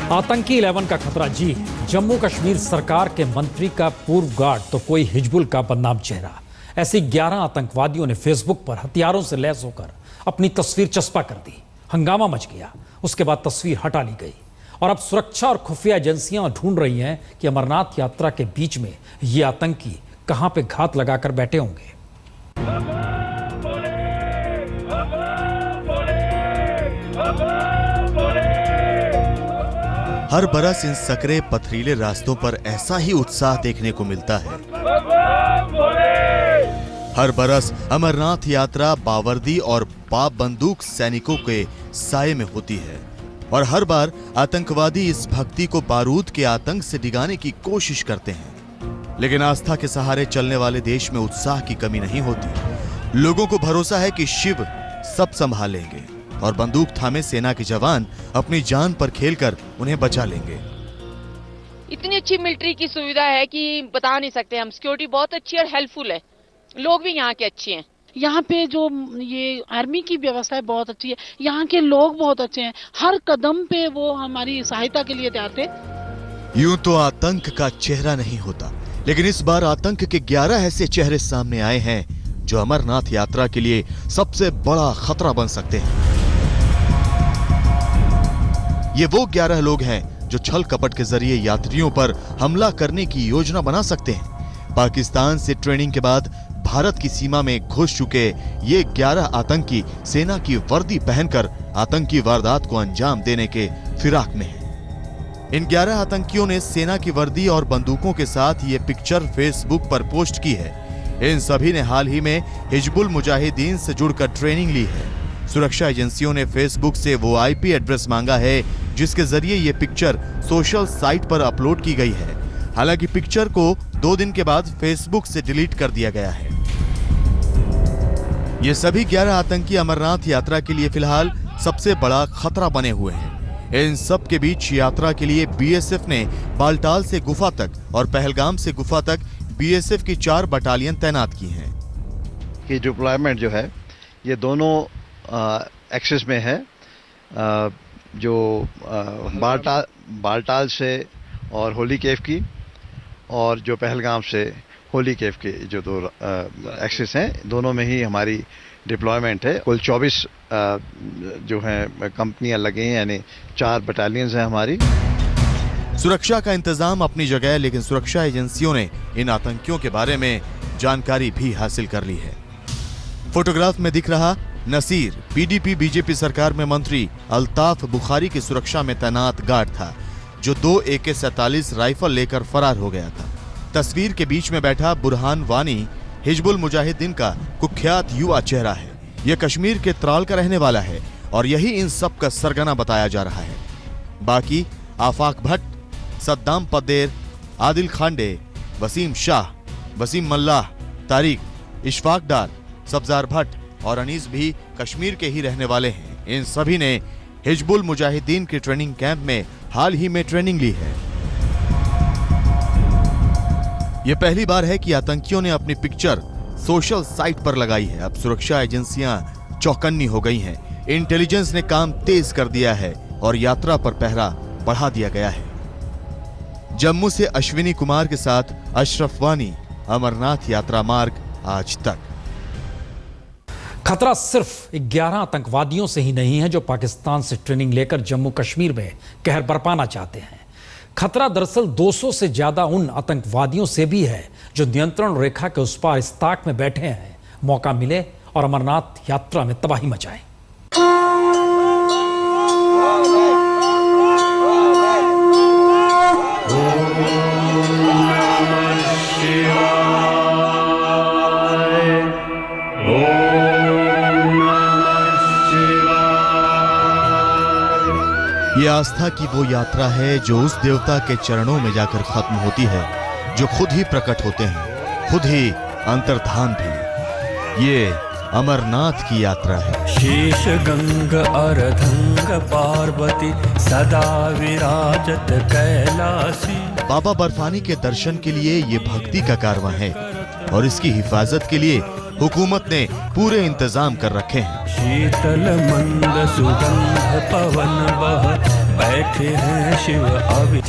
आतंकी 11 का खतरा जी। जम्मू कश्मीर सरकार के मंत्री का पूर्व गार्ड तो कोई हिजबुल का बदनाम चेहरा। ऐसे 11 आतंकवादियों ने फेसबुक पर हथियारों से लैस होकर अपनी तस्वीर चस्पा कर दी। हंगामा मच गया। उसके बाद तस्वीर हटा ली गई और अब सुरक्षा और खुफिया एजेंसियां ढूंढ रही हैं कि अमरनाथ यात्रा के बीच में ये आतंकी कहां पे घात लगाकर बैठे होंगे। हर बरस इन सकरे पथरीले रास्तों पर ऐसा ही उत्साह देखने को मिलता है। हर बरस अमरनाथ यात्रा बावर्दी और पाप बंदूक सैनिकों के साये में होती है और हर बार आतंकवादी इस भक्ति को बारूद के आतंक से डिगाने की कोशिश करते हैं। लेकिन आस्था के सहारे चलने वाले देश में उत्साह की कमी नहीं होती। लोगों को भरोसा है कि शिव सब संभाल लेंगे और बंदूक थामे सेना के जवान अपनी जान पर खेलकर उन्हें बचा लेंगे। इतनी अच्छी मिलिट्री की सुविधा है कि बता नहीं सकते हम। सिक्योरिटी बहुत अच्छी और हेल्पफुल है। लोग भी यहाँ के अच्छे हैं। यहाँ पे जो ये आर्मी की व्यवस्था है बहुत अच्छी है। यहाँ के लोग बहुत अच्छे हैं। हर कदम पे वो हमारी सहायता के लिए तैयार थे। यूं तो आतंक का चेहरा नहीं होता, लेकिन इस बार आतंक के 11 ऐसे चेहरे सामने आए हैं जो अमरनाथ यात्रा के लिए सबसे बड़ा खतरा बन सकते हैं। ये वो 11 लोग हैं जो छल कपट के जरिए यात्रियों पर हमला करने की योजना बना सकते हैं। पाकिस्तान से ट्रेनिंग के बाद भारत की सीमा में घुस चुके ये 11 आतंकी सेना की वर्दी पहनकर आतंकी वारदात को अंजाम देने के फिराक में हैं। इन 11 आतंकियों ने सेना की वर्दी और बंदूकों के साथ ये पिक्चर फेसबुक पर पोस्ट की है। इन सभी ने हाल ही में हिजबुल मुजाहिदीन से जुड़कर ट्रेनिंग ली है। सुरक्षा एजेंसियों ने फेसबुक से वो आईपी एड्रेस मांगा है जिसके जरिए ये पिक्चर सोशल साइट पर अपलोड की गई है। हालांकि पिक्चर को 2 दिन के बाद फेसबुक से डिलीट कर दिया गया है। ये सभी 11 आतंकी अमरनाथ यात्रा के लिए फिलहाल सबसे बड़ा खतरा बने हुए हैं। इन सब के बीच यात्रा के लिए बीएसएफ ने बालटाल से गुफा तक और पहलगाम से गुफा तक बीएसएफ की 4 बटालियन तैनात की हैं। कि डिप्लॉयमेंट जो है ये दोनों एक्सिस में है। जो बालटाल से और होली केव की और जो पहलगाम से होली केव के जो 2 एक्सिस हैं, दोनों में ही हमारी डिप्लॉयमेंट है। कुल 24 जो हैं कंपनियां लगी हैं, यानी 4 बटालियंस हैं हमारी। सुरक्षा का इंतजाम अपनी जगह है, लेकिन सुरक्षा एजेंसियों ने इन आतंकियों के बारे में जानकारी भी हासिल कर ली है। फोटोग्राफ में दिख रहा नसीर पीडीपी बीजेपी सरकार में मंत्री अल्ताफ बुखारी की सुरक्षा में तैनात गार्ड था जो 2 AK-47 राइफल लेकर फरार हो गया था। तस्वीर के बीच में बैठा बुरहान वानी हिजबुल मुजाहिदीन का कुख्यात युवा चेहरा है। यह कश्मीर के त्राल का रहने वाला है और यही इन सब का सरगना बताया जा रहा है। बाकी आफाक भट्ट, सद्दाम पदेर, आदिल खांडे, वसीम शाह, वसीम मल्लाह, तारिक, इशफाक डार, सब्जार भट्ट और अनीस भी कश्मीर के ही रहने वाले हैं। इन सभी ने हिजबुल मुजाहिदीन के ट्रेनिंग कैंप में हाल ही में ट्रेनिंग ली है। यह पहली बार है कि आतंकियों ने अपनी पिक्चर सोशल साइट पर लगाई है। अब सुरक्षा एजेंसियां चौकन्नी हो गई हैं। इंटेलिजेंस ने काम तेज कर दिया है और यात्रा पर पहरा बढ़ा दिया गया है। जम्मू से अश्विनी कुमार के साथ अशरफ वानी, अमरनाथ यात्रा मार्ग, आज तक। खतरा सिर्फ 11 आतंकवादियों से ही नहीं है जो पाकिस्तान से ट्रेनिंग लेकर जम्मू कश्मीर में कहर बरपाना चाहते हैं। खतरा दरअसल 200 से ज्यादा उन आतंकवादियों से भी है जो नियंत्रण रेखा के उस पार इस ताक में बैठे हैं, मौका मिले और अमरनाथ यात्रा में तबाही मचाएं। ये आस्था की वो यात्रा है जो उस देवता के चरणों में जाकर खत्म होती है जो खुद ही प्रकट होते हैं, खुद ही अंतर्धान भी। ये अमरनाथ की यात्रा है। शेष गंग अर्धंग पार्वती सदा विराजत कैलासी। बाबा बर्फानी के दर्शन के लिए ये भक्ति का कारवां है और इसकी हिफाजत के लिए हुकूमत ने पूरे इंतजाम कर रखे हैं। शीतल मंद सुगंध पवन बह बैठे हैं शिव अवि।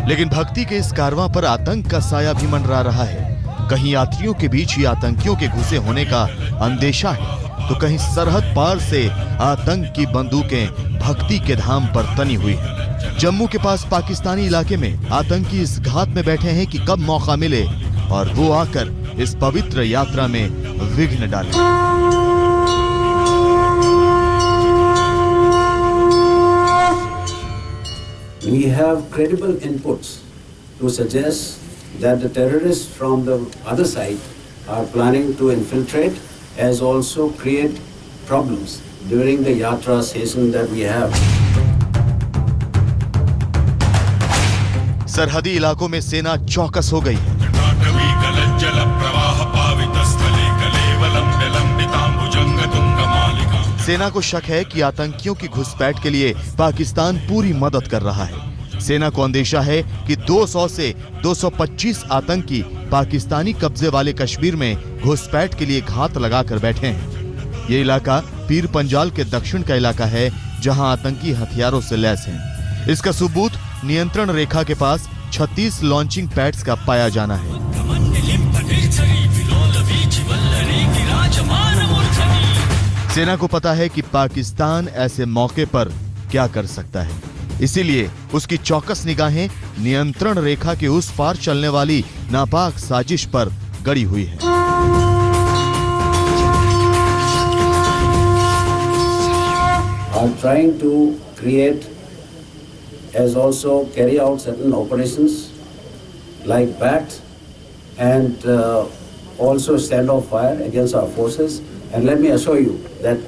लेकिन भक्ति के इस कारवां पर आतंक का साया भी मंडरा रहा है। कहीं यात्रियों के बीच ही आतंकियों के घुसे होने का अंदेशा है, तो कहीं सरहद पार से आतंक की बंदूकें भक्ति के धाम पर तनी हुई है। जम्मू के पास पाकिस्तानी इलाके में आतंकी इस घात में बैठे हैं कि कब मौका मिले और वो आकर इस पवित्र यात्रा में विघ्न डाले। We have credible inputs to suggest that the terrorists from the other side are planning to infiltrate as also create problems during the yatra season that we have. सरहदी इलाकों में सेना चौकस हो गई है। सेना को शक है कि आतंकियों की घुसपैठ के लिए पाकिस्तान पूरी मदद कर रहा है। सेना को अंदेशा है कि 200 से 225 आतंकी पाकिस्तानी कब्जे वाले कश्मीर में घुसपैठ के लिए घात लगाकर बैठे हैं। ये इलाका पीर पंजाल के दक्षिण का इलाका है, जहां आतंकी हथियारों से लैस हैं। इसका सबूत नियंत्रण रेखा के पास 36 लॉन्चिंग पैड्स का पाया जाना है। सेना को पता है कि पाकिस्तान ऐसे मौके पर क्या कर सकता है, इसीलिए उसकी चौकस निगाहें नियंत्रण रेखा के उस पार चलने वाली नापाक साजिश पर गड़ी हुई है। Are trying to create as also carry out certain operations like BAT and also standoff fire against our forces. And let me assure you that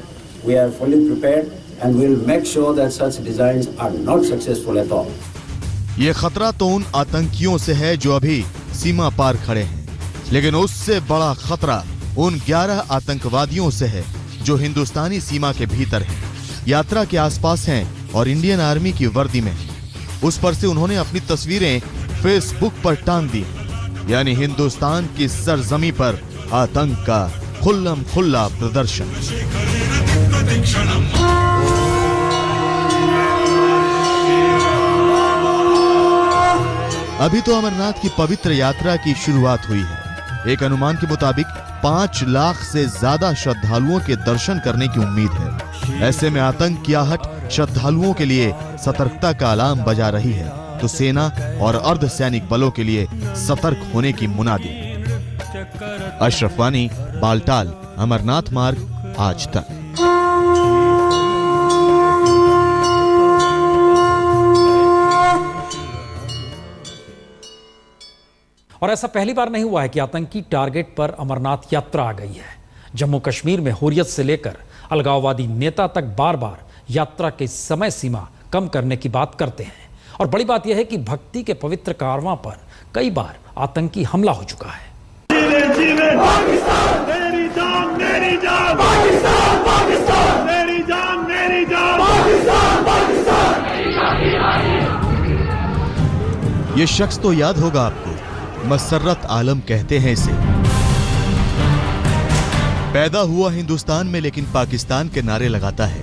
we are fully prepared and we will make sure that such designs are not successful at all. ये खतरा तो उन आतंकियों से है जो अभी सीमा पार खड़े हैं, लेकिन उससे बड़ा खतरा उन 11 आतंकवादियों से है जो हिंदुस्तानी सीमा के भीतर हैं, यात्रा के आसपास हैं और इंडियन आर्मी की वर्दी में। उस पर से उन्होंने अपनी तस्वीरें फेसबुक पर टांग दी, यानी हिंदुस्तान की सरजमी पर आतंक का खुल्लम खुल्ला प्रदर्शन। अभी तो अमरनाथ की पवित्र यात्रा की शुरुआत हुई है। एक अनुमान के मुताबिक 5 लाख से ज्यादा श्रद्धालुओं के दर्शन करने की उम्मीद है। ऐसे में आतंक की आहट श्रद्धालुओं के लिए सतर्कता का अलार्म बजा रही है, तो सेना और अर्धसैनिक बलों के लिए सतर्क होने की मुनादी। अशरफ वानी, बालटाल, अमरनाथ मार्ग, आज तक। और ऐसा पहली बार नहीं हुआ है कि आतंकी टारगेट पर अमरनाथ यात्रा आ गई है। जम्मू कश्मीर में हुर्रियत से लेकर अलगाववादी नेता तक बार बार यात्रा की समय सीमा कम करने की बात करते हैं। और बड़ी बात यह है कि भक्ति के पवित्र कारवां पर कई बार आतंकी हमला हो चुका है। पाकिस्तान मेरी जान मेरी जान, पाकिस्तान पाकिस्तान मेरी जान मेरी जान, पाकिस्तान पाकिस्तान। ये शख्स तो याद होगा आपको, मसर्रत आलम कहते हैं इसे। पैदा हुआ हिंदुस्तान में लेकिन पाकिस्तान के नारे लगाता है,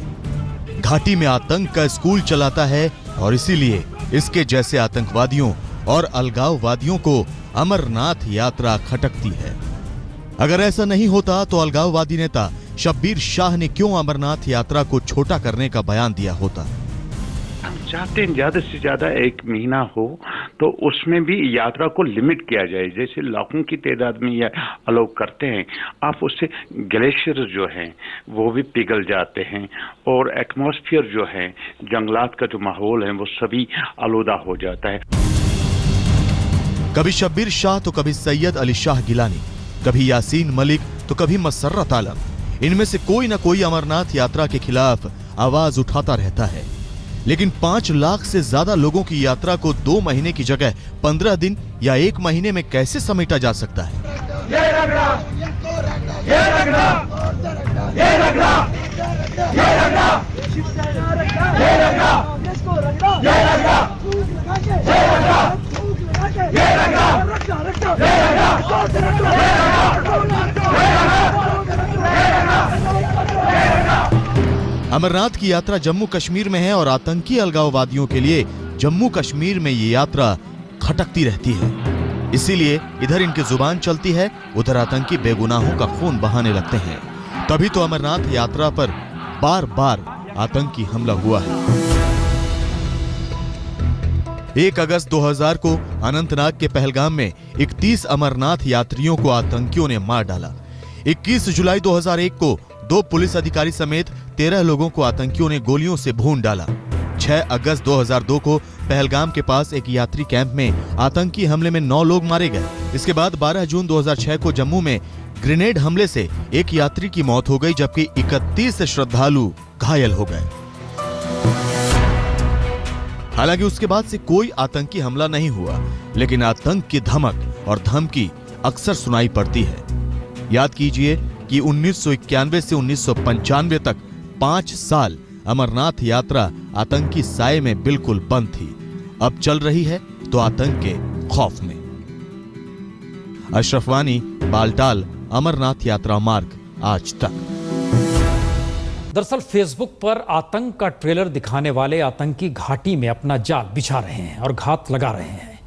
घाटी में आतंक का स्कूल चलाता है और इसीलिए इसके जैसे आतंकवादियों और अलगाववादियों को अमरनाथ यात्रा खटकती है। अगर ऐसा नहीं होता तो अलगाववादी नेता शब्बीर शाह ने क्यों अमरनाथ यात्रा को छोटा करने का बयान दिया होता? हम चाहते हैं ज्यादा से ज्यादा 1 महीना हो तो उसमें भी यात्रा को लिमिट किया जाए। जैसे लाखों की तादाद में यह अलाउ करते हैं, आप उससे ग्लेशियर जो हैं वो भी पिघल जाते हैं और एटमॉस्फेयर जो है, जंगलात का जो माहौल है वो सभी आलूदा हो जाता है। कभी शब्बीर शाह तो कभी सैयद अली शाह गिलानी, कभी यासीन मलिक तो कभी मसर्रत आलम, इनमें से कोई न कोई अमरनाथ यात्रा के खिलाफ आवाज उठाता रहता है। लेकिन 5 लाख से ज्यादा लोगों की यात्रा को 2 महीने की जगह 15 दिन या 1 महीने में कैसे समेटा जा सकता है? ये रगड़ा, ये रगड़ा, ये रगड़ा, ये रगड़ा, ये रगड़ा, ये रगड़ा, ये रगड़ा। अमरनाथ की यात्रा जम्मू कश्मीर में है और आतंकी अलगाववादियों के लिए जम्मू कश्मीर में ये यात्रा खटकती रहती है। इसीलिए इधर इनकी जुबान चलती है, उधर आतंकी बेगुनाहों का खून बहाने लगते हैं। तभी तो अमरनाथ यात्रा पर बार बार आतंकी हमला हुआ है। 1 अगस्त 2000 को अनंतनाग के पहलगाम में 31 अमरनाथ यात्रियों को आतंकियों ने मार डाला। 21 जुलाई 2001 को 2 पुलिस अधिकारी समेत 13 लोगों को आतंकियों ने गोलियों से भून डाला। 6 अगस्त 2002 को पहलगाम के पास एक यात्री कैंप में आतंकी हमले में 9 लोग मारे गए। इसके बाद 12 जून 2006 को जम्मू में ग्रेनेड हमले से एक यात्री की मौत हो गई, जबकि 31 श्रद्धालु घायल हो गए। हालांकि उसके बाद से कोई आतंकी हमला नहीं हुआ, लेकिन आतंक की धमक और धमकी अक्सर सुनाई पड़ती है। याद कीजिए कि 1991 से 1995 तक 5 साल अमरनाथ यात्रा आतंकी साए में बिल्कुल बंद थी। अब चल रही है तो आतंक के खौफ में। अशरफ वानी, बालटाल, अमरनाथ यात्रा मार्ग, आज तक। दरअसल फेसबुक पर आतंक का ट्रेलर दिखाने वाले आतंकी घाटी में अपना जाल बिछा रहे हैं और घात लगा रहे हैं।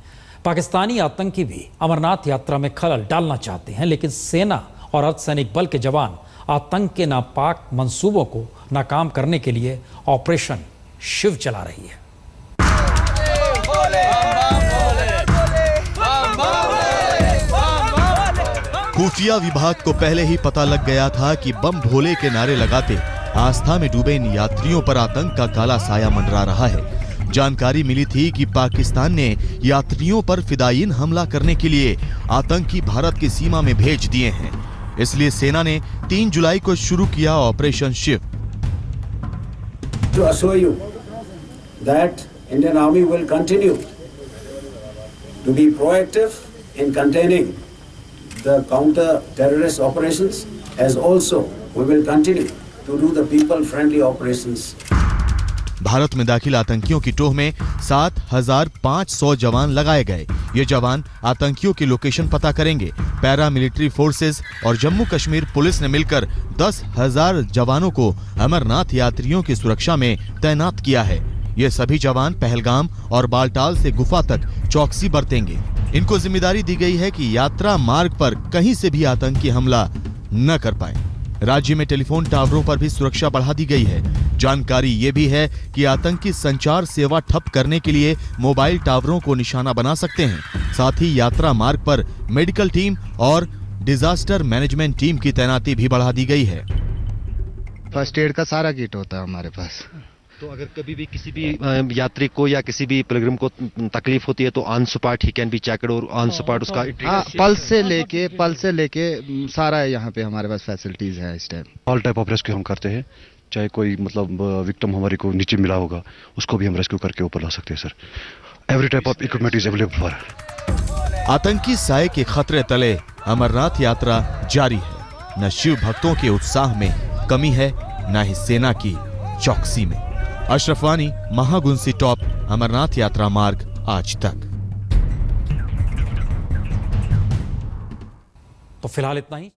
पाकिस्तानी आतंकी भी अमरनाथ यात्रा में खलल डालना चाहते हैं, लेकिन सेना और अर्धसैनिक बल के जवान आतंक के नापाक मंसूबों को नाकाम करने के लिए ऑपरेशन शिव चला रही है। खुफिया विभाग को पहले ही पता लग गया था कि बम भोले के नारे लगाते आस्था में डूबे इन यात्रियों पर आतंक का काला साया मंडरा रहा है। जानकारी मिली थी कि पाकिस्तान ने यात्रियों पर फिदायीन हमला करने के लिए आतंकी भारत की सीमा में भेज दिए हैं। इसलिए सेना ने 3 जुलाई को शुरू किया operation Shiv. To assure you that Indian Army will continue to be proactive in containing the counter-terrorist operations, as also we will continue to do the people-friendly operations. Bharat में दाखिल आतंकियों की टोह में 7,500 जवान लगाए गए। ये जवान आतंकियों की लोकेशन पता करेंगे। पैरामिलिट्री फोर्सेस और जम्मू कश्मीर पुलिस ने मिलकर 10,000 जवानों को अमरनाथ यात्रियों की सुरक्षा में तैनात किया है। ये सभी जवान पहलगाम और बालटाल से गुफा तक चौकसी बरतेंगे। इनको जिम्मेदारी दी गई है कि यात्रा मार्ग पर कहीं से भी आतंकी हमला न कर पाए। राज्य में टेलीफोन टावरों पर भी सुरक्षा बढ़ा दी गई है। जानकारी ये भी है कि आतंकी संचार सेवा ठप करने के लिए मोबाइल टावरों को निशाना बना सकते हैं। साथ ही यात्रा मार्ग पर मेडिकल टीम और डिजास्टर मैनेजमेंट टीम की तैनाती भी बढ़ा दी गई है। फर्स्ट एड का सारा किट होता है हमारे पास। तो अगर कभी भी किसी भी यात्री को या किसी भी पिलग्रिम को तकलीफ होती है तो on spot he can be checked और ऑन स्पॉट उसका पल्स से लेके सारा यहाँ पे हमारे पास फैसिलिटीज है इस time. All type of rescue हम करते हैं, चाहे कोई मतलब विक्टिम हमारे को नीचे मिला होगा उसको भी हम रेस्क्यू करके ऊपर ला सकते हैं sir. Every type of equipment is available for. आतंकी साए के खतरे तले अमरनाथ यात्रा जारी है। न शिव भक्तों के उत्साह में कमी है, न ही सेना की चौकसी में। अशरफ वानी, महागुंसी टॉप, अमरनाथ यात्रा मार्ग, आज तक। तो फिलहाल इतना ही।